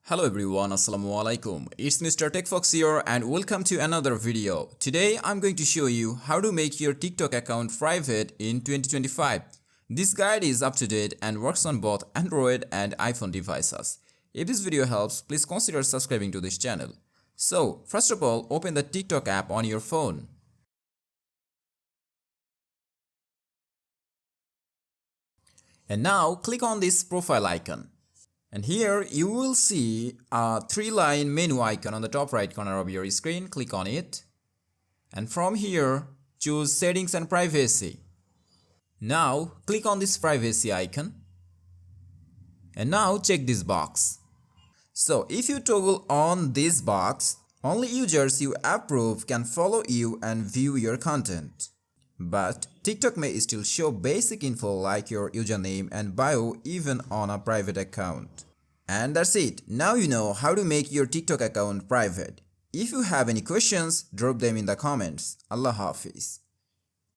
Hello everyone, Assalamualaikum. It's Mr. TECHFOX here and welcome to another video. Today I'm going to show you how to make your TikTok account private in 2025. This guide is up to date and works on both Android and iPhone devices. If this video helps, please consider subscribing to this channel. So, first of all, open the TikTok app on your phone. And now click on this profile icon. And here you will see a 3-line menu icon on the top right corner of your screen. Click on it. And from here, choose Settings and Privacy. Now click on this privacy icon. And now check this box. So if you toggle on this box, only users you approve can follow you and view your content. But TikTok may still show basic info like your username and bio even on a private account. And that's it. Now you know how to make your TikTok account private. If you have any questions, drop them in the comments. Allah Hafiz.